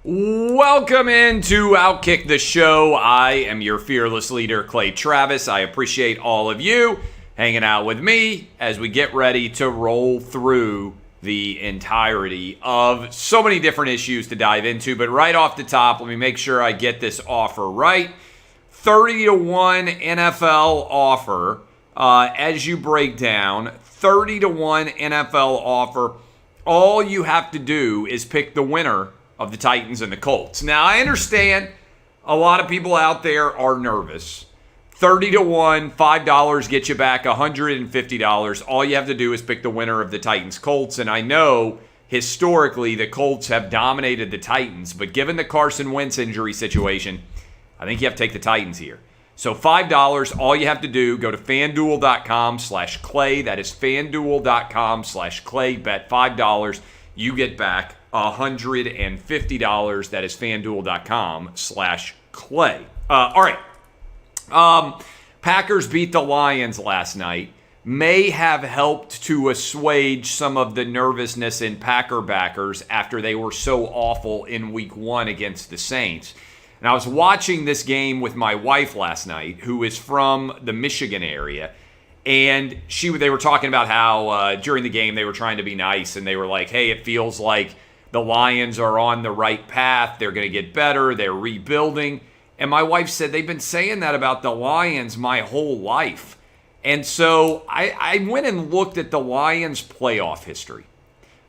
Welcome into Outkick the Show. I am your fearless leader, Clay Travis. I appreciate all of you hanging out with me as we get ready to roll through the entirety of so many different issues to dive into. But right off the top, let me make sure I get this offer right. 30-1 NFL offer. As you break down, 30-1 NFL offer. All you have to do is pick the winner of the Titans and the Colts. Now, I understand a lot of people out there are nervous. 30-1, $5 gets you back $150. All you have to do is pick the winner of the Titans-Colts. And I know historically the Colts have dominated the Titans, but given the Carson Wentz injury situation, I think you have to take the Titans here. So $5, all you have to do, go to fanduel.com/Clay. That is fanduel.com/Clay. Bet $5. You get back $150. That is fanduel.com/Clay. All right. Packers beat the Lions last night. May have helped to assuage some of the nervousness in Packer backers after they were so awful in week 1 against the Saints. And I was watching this game with my wife last night, who is from the Michigan area. And they were talking about how during the game they were trying to be nice. And they were like, hey, it feels like the Lions are on the right path. They're going to get better. They're rebuilding. And my wife said, they've been saying that about the Lions my whole life. And so I went and looked at the Lions' playoff history.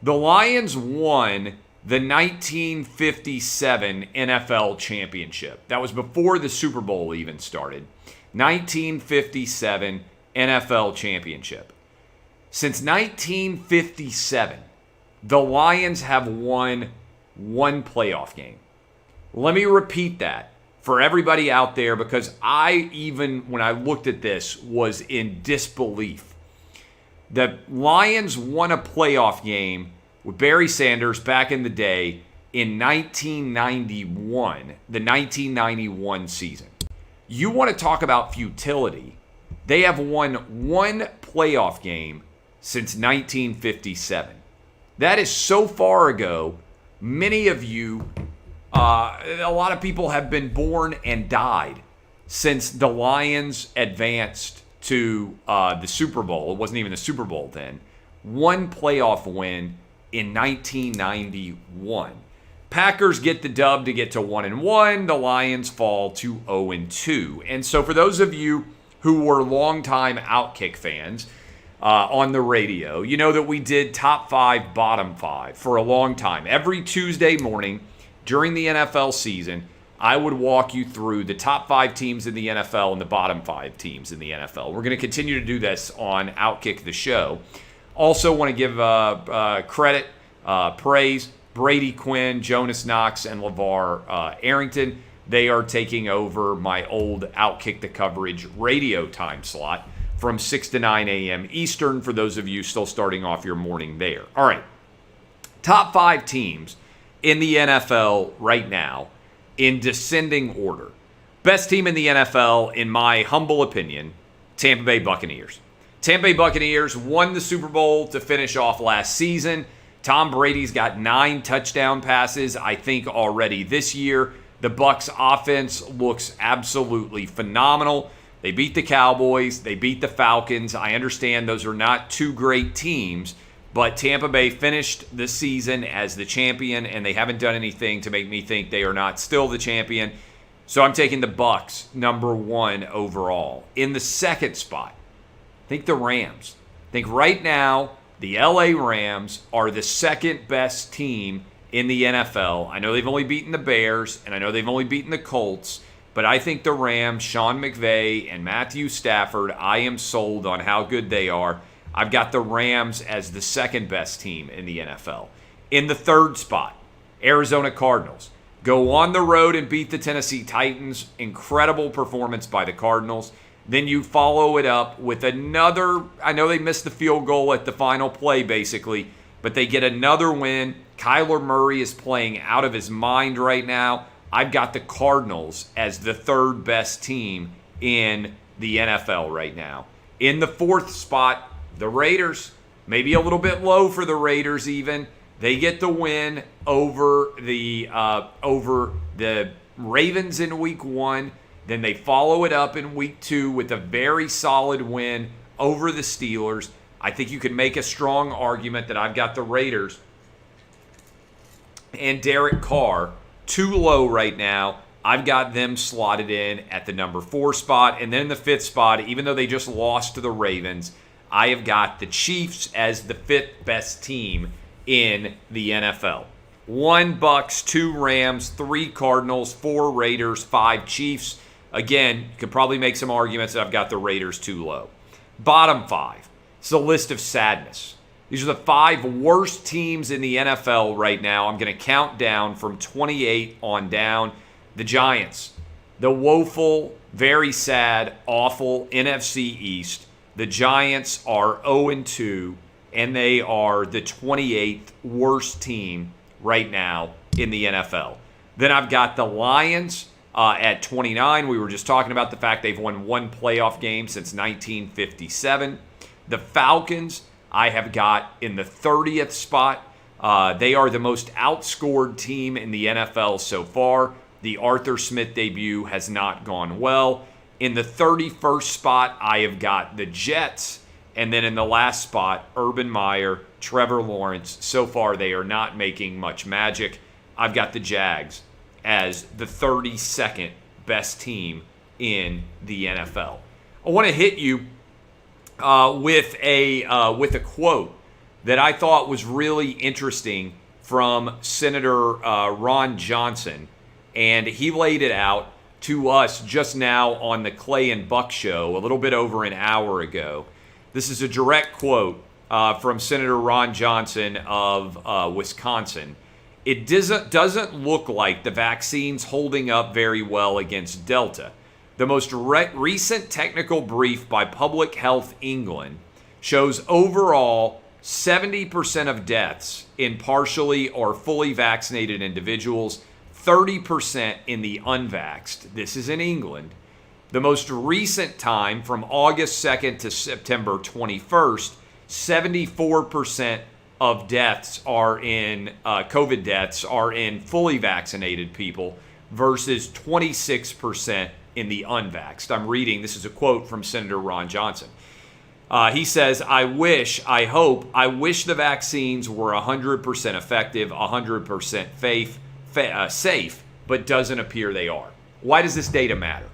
The Lions won the 1957 NFL championship. That was before the Super Bowl even started. 1957 NFL championship. Since 1957, the Lions have won one playoff game. Let me repeat that for everybody out there, because when I looked at this, was in disbelief. The Lions won a playoff game with Barry Sanders back in the day in 1991, the 1991 season. You want to talk about futility? They have won one playoff game since 1957. That is so far ago. Many of you, a lot of people have been born and died since the Lions advanced to the Super Bowl. It wasn't even the Super Bowl then. One playoff win in 1991. Packers get the dub to get to 1-1. The Lions fall to 0-2. And so for those of you who were longtime Outkick fans on the radio, you know that we did top 5, bottom 5 for a long time. Every Tuesday morning during the NFL season, I would walk you through the top 5 teams in the NFL and the bottom 5 teams in the NFL. We're going to continue to do this on Outkick the Show. Also want to give credit, praise, Brady Quinn, Jonas Knox, and LeVar Arrington. They are taking over my old Outkick the Coverage radio time slot from 6 to 9 a.m. Eastern for those of you still starting off your morning there. All right, top 5 teams in the NFL right now in descending order. Best team in the NFL, in my humble opinion, Tampa Bay Buccaneers. Tampa Bay Buccaneers won the Super Bowl to finish off last season. Tom Brady's got 9 touchdown passes, I think, already this year. The Bucs offense looks absolutely phenomenal. They beat the Cowboys. They beat the Falcons. I understand those are not 2 great teams, but Tampa Bay finished the season as the champion, and they haven't done anything to make me think they are not still the champion. So I'm taking the Bucs, number 1 overall. In the second spot, I think the Rams. I think right now the LA Rams are the second best team in the NFL. I know they've only beaten the Bears, and I know they've only beaten the Colts, but I think the Rams, Sean McVay and Matthew Stafford, I am sold on how good they are. I've got the Rams as the second best team in the NFL. In the third spot, Arizona Cardinals. Go on the road and beat the Tennessee Titans. Incredible performance by the Cardinals. Then you follow it up with another, I know they missed the field goal at the final play basically, but they get another win. Kyler Murray is playing out of his mind right now. I've got the Cardinals as the third best team in the NFL right now. In the fourth spot, the Raiders. Maybe a little bit low for the Raiders even. They get the win over the Ravens in week 1. Then they follow it up in week 2 with a very solid win over the Steelers. I think you can make a strong argument that I've got the Raiders and Derek Carr too low right now. I've got them slotted in at the number 4 spot. And then in the 5th spot, even though they just lost to the Ravens, I have got the Chiefs as the 5th best team in the NFL. 1 Bucks, 2 Rams, 3 Cardinals, 4 Raiders, 5 Chiefs. Again, you could probably make some arguments that I've got the Raiders too low. Bottom 5. It's a list of sadness. These are the 5 worst teams in the NFL right now. I'm going to count down from 28 on down. The Giants, the woeful, very sad, awful NFC East. The Giants are 0-2, and they are the 28th worst team right now in the NFL. Then I've got the Lions at 29. We were just talking about the fact they've won 1 playoff game since 1957. The Falcons, I have got in the 30th spot. They are the most outscored team in the NFL so far. The Arthur Smith debut has not gone well. In the 31st spot, I have got the Jets. And then in the last spot, Urban Meyer, Trevor Lawrence. So far, they are not making much magic. I've got the Jags as the 32nd best team in the NFL. I want to hit you with a quote that I thought was really interesting from Senator Ron Johnson. And he laid it out to us just now on the Clay and Buck show a little bit over an hour ago. This is a direct quote from Senator Ron Johnson of Wisconsin. It doesn't look like the vaccine's holding up very well against Delta. The most recent technical brief by Public Health England shows overall 70% of deaths in partially or fully vaccinated individuals, 30% in the unvaxxed. This is in England. The most recent time from August 2nd to September 21st, 74% of deaths are in COVID deaths are in fully vaccinated people versus 26% in the unvaxxed. I'm reading, this is a quote from Senator Ron Johnson. He says, I wish the vaccines were 100% effective, 100% safe, but doesn't appear they are. Why does this data matter?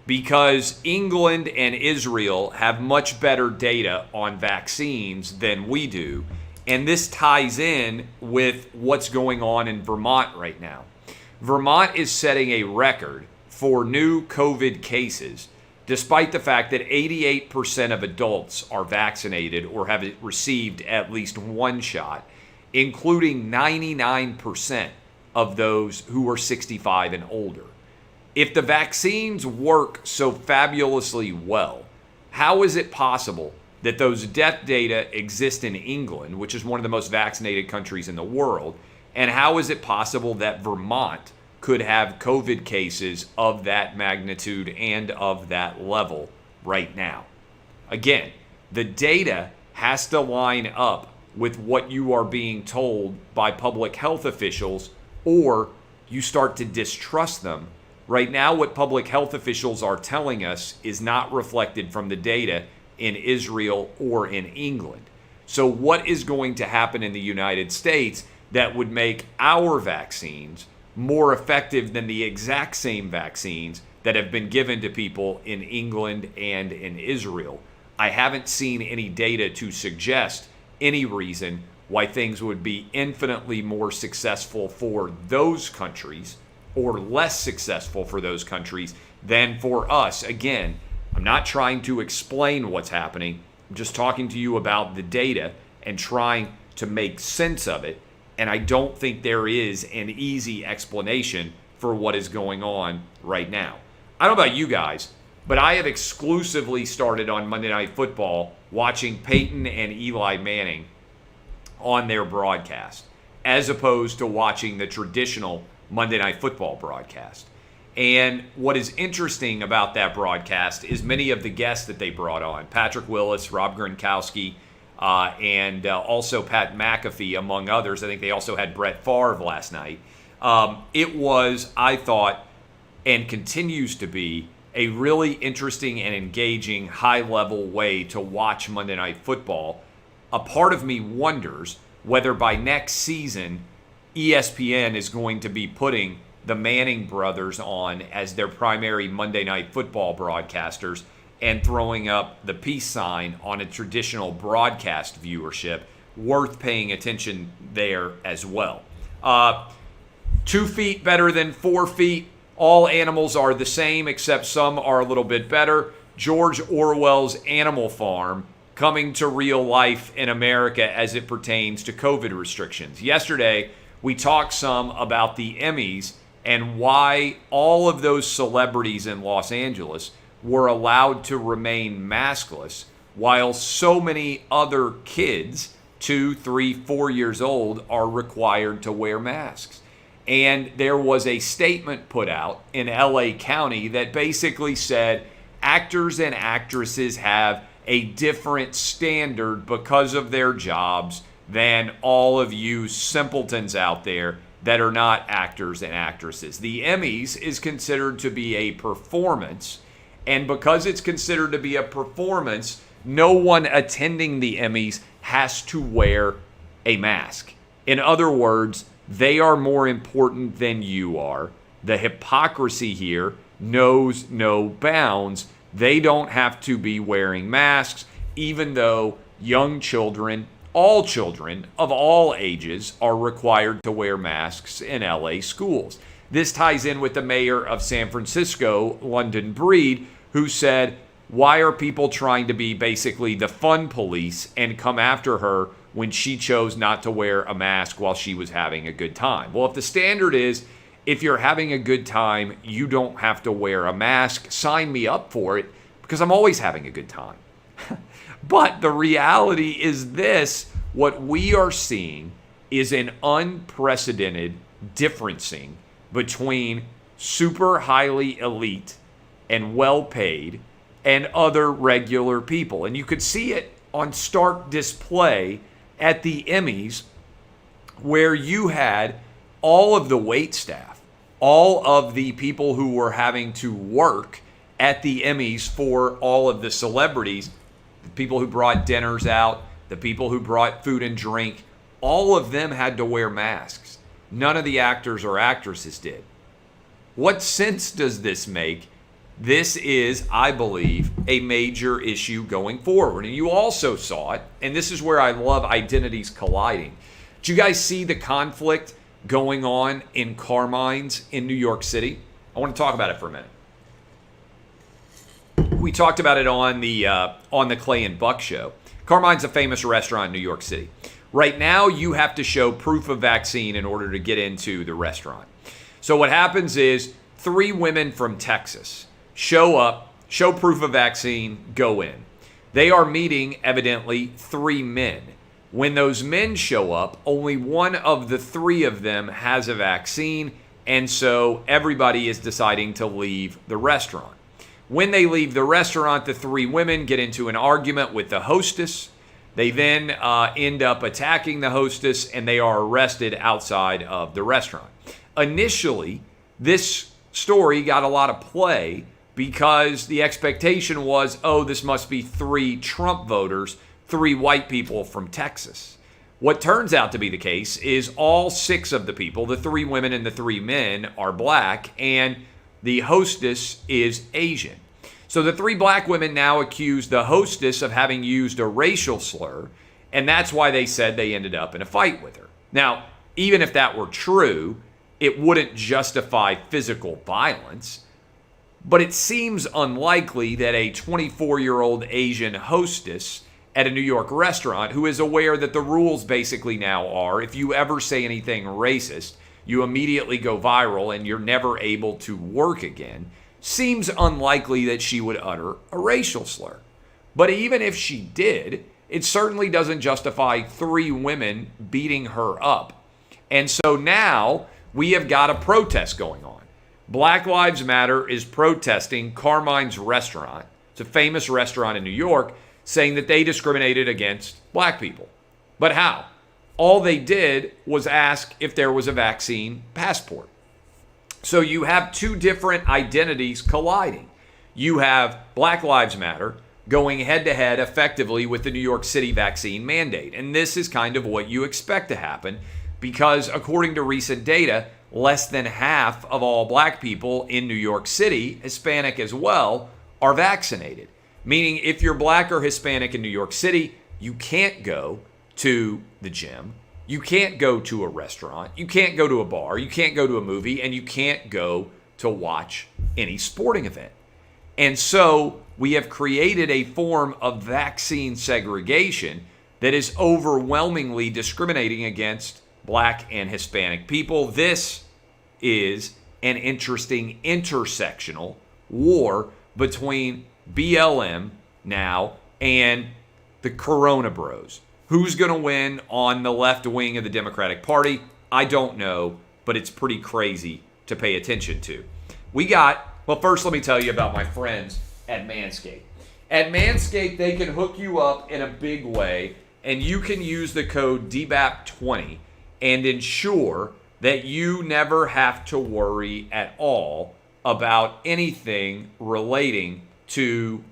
Because England and Israel have much better data on vaccines than we do, and this ties in with what's going on in Vermont right now. Vermont is setting a record for new COVID cases, despite the fact that 88% of adults are vaccinated or have received at least 1 shot, including 99% of those who are 65 and older. If the vaccines work so fabulously well, how is it possible that those death data exist in England, which is one of the most vaccinated countries in the world, and how is it possible that Vermont could have COVID cases of that magnitude and of that level right now? Again, the data has to line up with what you are being told by public health officials, or you start to distrust them. Right now, what public health officials are telling us is not reflected from the data in Israel or in England. So what is going to happen in the United States that would make our vaccines more effective than the exact same vaccines that have been given to people in England and in Israel? I haven't seen any data to suggest any reason why things would be infinitely more successful for those countries or less successful for those countries than for us. Again, I'm not trying to explain what's happening. I'm just talking to you about the data and trying to make sense of it. And I don't think there is an easy explanation for what is going on right now. I don't know about you guys, but I have exclusively started on Monday Night Football watching Peyton and Eli Manning on their broadcast, as opposed to watching the traditional Monday Night Football broadcast. And what is interesting about that broadcast is many of the guests that they brought on, Patrick Willis, Rob Gronkowski, and also Pat McAfee, among others. I think they also had Brett Favre last night. It was, I thought, and continues to be, a really interesting and engaging high-level way to watch Monday Night Football. A part of me wonders whether by next season ESPN is going to be putting the Manning brothers on as their primary Monday Night Football broadcasters and throwing up the peace sign on a traditional broadcast viewership. Worth paying attention there as well. 2 feet better than 4 feet. All animals are the same, except some are a little bit better. George Orwell's Animal Farm coming to real life in America as it pertains to COVID restrictions. Yesterday, we talked some about the Emmys and why all of those celebrities in Los Angeles were allowed to remain maskless while so many other kids, 2, 3, 4 years old, are required to wear masks. And there was a statement put out in LA County that basically said actors and actresses have a different standard because of their jobs than all of you simpletons out there that are not actors and actresses. The Emmys is considered to be a performance, and because it's considered to be a performance, no one attending the Emmys has to wear a mask. In other words, they are more important than you are. The hypocrisy here knows no bounds. They don't have to be wearing masks, even though young children, all children of all ages, are required to wear masks in LA schools. This ties in with the mayor of San Francisco, London Breed, who said, why are people trying to be basically the fun police and come after her when she chose not to wear a mask while she was having a good time? Well, if the standard is, if you're having a good time, you don't have to wear a mask, sign me up for it, because I'm always having a good time. But the reality is this: what we are seeing is an unprecedented differencing between super highly elite and well-paid and other regular people. And you could see it on stark display at the Emmys, where you had all of the wait staff, all of the people who were having to work at the Emmys for all of the celebrities, the people who brought dinners out, the people who brought food and drink, all of them had to wear masks. None of the actors or actresses did. What sense does this make? This is, I believe, a major issue going forward. And you also saw it, and this is where I love identities colliding. Did you guys see the conflict going on in Carmine's in New York City? I want to talk about it for a minute. We talked about it on the Clay and Buck show. Carmine's a famous restaurant in New York City. Right now, you have to show proof of vaccine in order to get into the restaurant. So what happens is 3 women from Texas show up, show proof of vaccine, go in. They are meeting, evidently, 3 men. When those men show up, only one of the 3 of them has a vaccine, and so everybody is deciding to leave the restaurant. When they leave the restaurant, the 3 women get into an argument with the hostess. They then end up attacking the hostess, and they are arrested outside of the restaurant. Initially, this story got a lot of play because the expectation was, oh, this must be 3 Trump voters, 3 white people from Texas. What turns out to be the case is all 6 of the people, the 3 women and the 3 men, are black, and the hostess is Asian. So the 3 black women now accuse the hostess of having used a racial slur, and that's why they said they ended up in a fight with her. Now, even if that were true, it wouldn't justify physical violence, but it seems unlikely that a 24-year-old Asian hostess at a New York restaurant, who is aware that the rules basically now are, if you ever say anything racist, you immediately go viral and you're never able to work again, seems unlikely that she would utter a racial slur. But even if she did, it certainly doesn't justify 3 women beating her up. And so now we have got a protest going on. Black Lives Matter is protesting Carmine's restaurant. It's a famous restaurant in New York, saying that they discriminated against black people. But how? All they did was ask if there was a vaccine passport. So you have two different identities colliding. You have Black Lives Matter going head-to-head effectively with the New York City vaccine mandate. And this is kind of what you expect to happen because according to recent data, less than half of all black people in New York City, Hispanic as well, are vaccinated. Meaning if you're black or Hispanic in New York City, you can't go to the gym, you can't go to a restaurant, you can't go to a bar, you can't go to a movie, and you can't go to watch any sporting event. And so we have created a form of vaccine segregation that is overwhelmingly discriminating against black and Hispanic people. This is an interesting intersectional war between BLM now and the Corona Bros. Who's going to win on the left wing of the Democratic Party? I don't know, but it's pretty crazy to pay attention to. Well, first let me tell you about my friends at Manscaped. At Manscaped, they can hook you up in a big way, and you can use the code DBAP20 and ensure that you never have to worry at all about anything relating to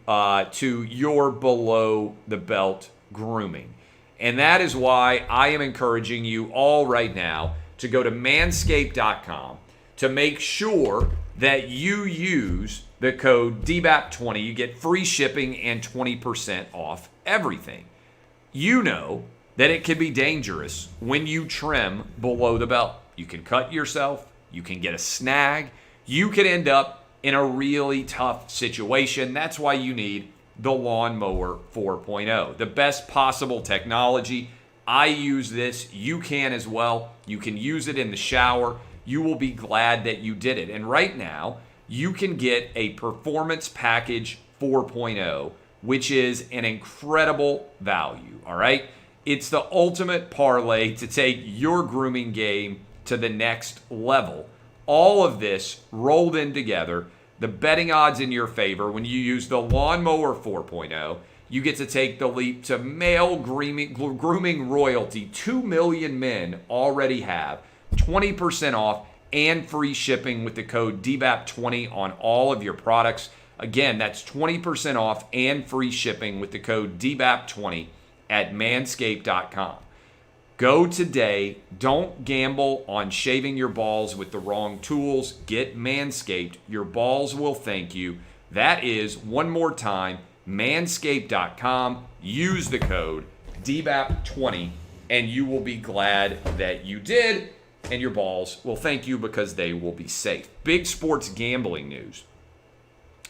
your below the belt grooming. And that is why I am encouraging you all right now to go to manscaped.com to make sure that you use the code DBAP20. You get free shipping and 20% off everything. You know that it can be dangerous when you trim below the belt. You can cut yourself, you can get a snag, you can end up in a really tough situation. That's why you need the Lawnmower 4.0, the best possible technology. I use this. You can as well. You can use it in the shower. You will be glad that you did it. And right now, you can get a Performance Package 4.0, which is an incredible value, all right? It's the ultimate parlay to take your grooming game to the next level. All of this rolled in together. The betting odds in your favor. When you use the Lawnmower 4.0, you get to take the leap to male grooming royalty. 2 million men already have 20% off and free shipping with the code DBAP20 on all of your products. Again, that's 20% off and free shipping with the code DBAP20 at manscaped.com. Go today. Don't gamble on shaving your balls with the wrong tools. Get Manscaped. Your balls will thank you. That is, one more time, manscaped.com. Use the code DBAP20 and you will be glad that you did, and your balls will thank you because they will be safe. Big sports gambling news.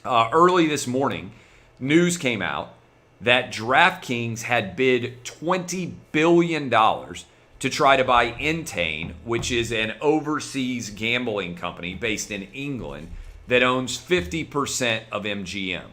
Early this morning, news came out that DraftKings had bid $20 billion to try to buy Entain, which is an overseas gambling company based in England that owns 50% of MGM.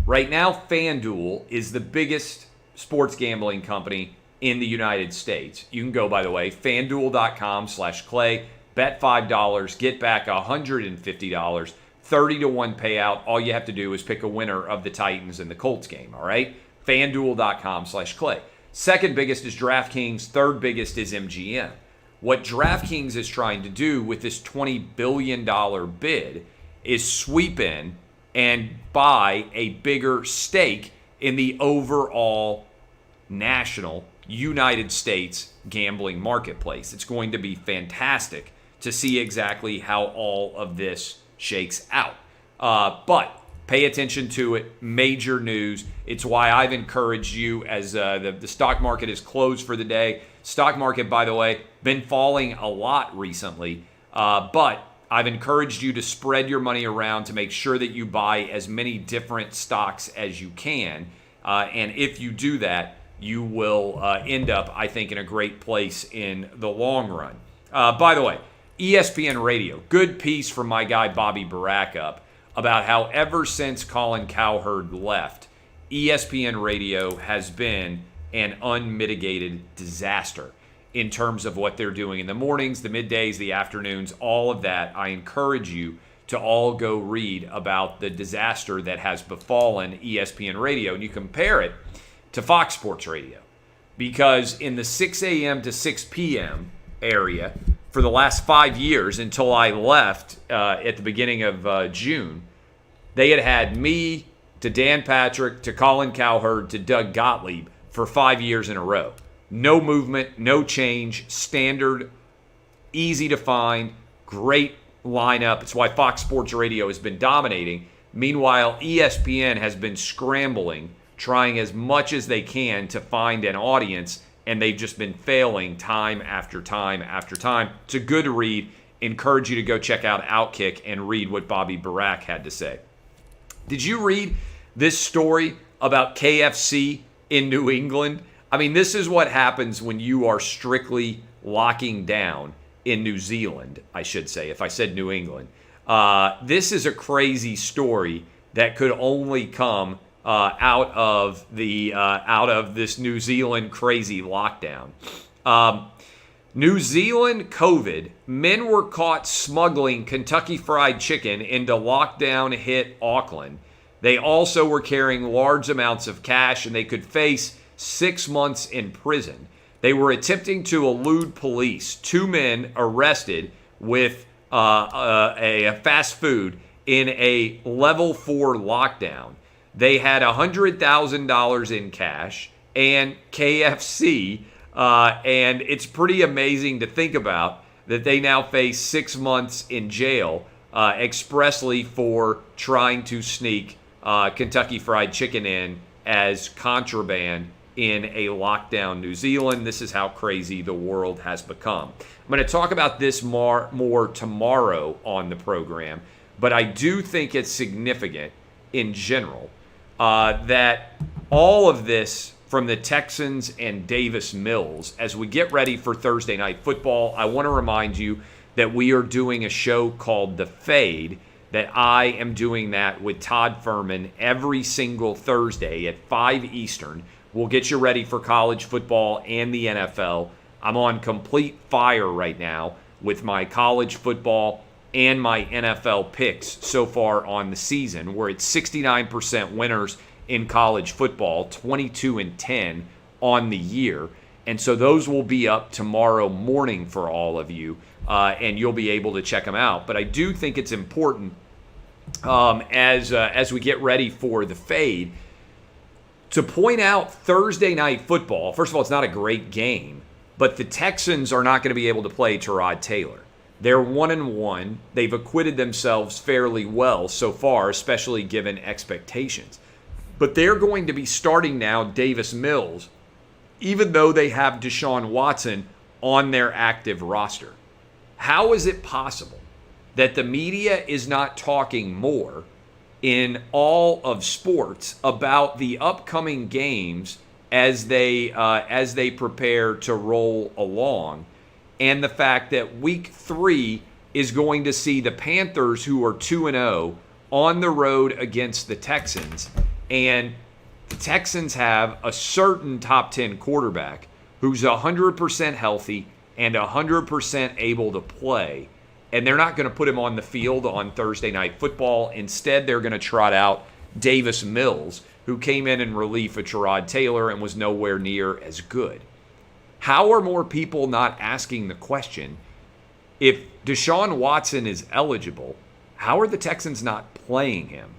Right now, Fanduel is the biggest sports gambling company in the United States. You can go, by the way, fanduel.com/Clay, bet $5, get back $150, 30-1 payout. All you have to do is pick a winner of the Titans and the Colts game, all right? FanDuel.com/Clay. Second biggest is DraftKings. Third biggest is MGM. What DraftKings is trying to do with this $20 billion bid is sweep in and buy a bigger stake in the overall national United States gambling marketplace. It's going to be fantastic to see exactly how all of this shakes out. But pay attention to it. Major news. It's why I've encouraged you as the stock market is closed for the day. Stock market, by the way, been falling a lot recently. But I've encouraged you to spread your money around to make sure that you buy as many different stocks as you can. And if you do that, you will end up, I think, in a great place in the long run. By the way, ESPN Radio, good piece from my guy Bobby Barackup about how ever since Colin Cowherd left, ESPN Radio has been an unmitigated disaster in terms of what they're doing in the mornings, the middays, the afternoons, all of that. I encourage you to all go read about the disaster that has befallen ESPN Radio. And you compare it to Fox Sports Radio. Because in the 6 a.m. to 6 p.m. area, for the last 5 years until I left at the beginning of June, they had me to Dan Patrick to Colin Cowherd to Doug Gottlieb for 5 years in a row. No movement, no change, standard, easy to find, great lineup. It's why Fox Sports Radio has been dominating. Meanwhile, ESPN has been scrambling, trying as much as they can to find an audience, and they've just been failing time after time after time. It's a good read. Encourage you to go check out Outkick and read what Bobby Barack had to say. Did you read this story about KFC in New England? I mean, this is what happens when you are strictly locking down in New Zealand, I should say, if I said New England. This is a crazy story that could only come out of this New Zealand crazy lockdown. New Zealand COVID, men were caught smuggling Kentucky Fried Chicken into lockdown hit Auckland. They also were carrying large amounts of cash, and they could face 6 months in prison. They were attempting to elude police. 2 men arrested with a fast food in a level 4 lockdown. They had $100,000 in cash and KFC, and it's pretty amazing to think about that they now face 6 months in jail expressly for trying to sneak Kentucky Fried Chicken in as contraband in a lockdown New Zealand. This is how crazy the world has become. I'm going to talk about this more tomorrow on the program, but I do think it's significant in general that all of this from the Texans and Davis Mills, as we get ready for Thursday Night Football, I want to remind you that we are doing a show called The Fade, that I am doing that with Todd Furman every single Thursday at 5 Eastern. We'll get you ready for college football and the NFL. I'm on complete fire right now with my college football and my NFL picks so far on the season. We're at 69% winners in college football, 22-10 on the year. And so those will be up tomorrow morning for all of you, and you'll be able to check them out. But I do think it's important as we get ready for the Fade to point out Thursday Night Football. First of all, it's not a great game, but the Texans are not going to be able to play Tyrod Taylor. They're 1-1. They've acquitted themselves fairly well so far, especially given expectations. But they're going to be starting now Davis Mills, even though they have Deshaun Watson on their active roster. How is it possible that the media is not talking more in all of sports about the upcoming games as they prepare to roll along, and the fact that week 3 is going to see the Panthers, who are 2-0, on the road against the Texans, and the Texans have a certain top 10 quarterback who's 100% healthy and 100% able to play, and they're not going to put him on the field on Thursday Night Football. Instead, they're going to trot out Davis Mills, who came in relief of Tyrod Taylor and was nowhere near as good. How are more people not asking the question, if Deshaun Watson is eligible, how are the Texans not playing him?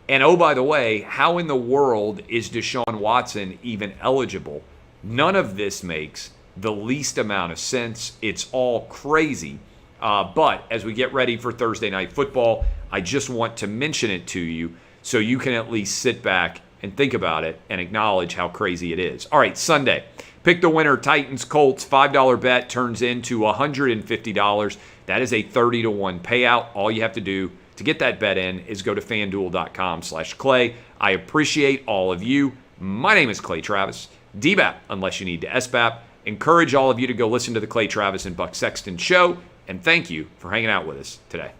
And oh, by the way, how in the world is Deshaun Watson even eligible? None of this makes the least amount of sense. It's all crazy. But as we get ready for Thursday Night Football, I just want to mention it to you so you can at least sit back and think about it and acknowledge how crazy it is. All right, Sunday. Pick the winner, Titans, Colts. $5 bet turns into $150. That is a 30-1 payout. All you have to do to get that bet in is go to fanduel.com/Clay. I appreciate all of you. My name is Clay Travis. DBAP, unless you need to SBAP. Encourage all of you to go listen to the Clay Travis and Buck Sexton show. And thank you for hanging out with us today.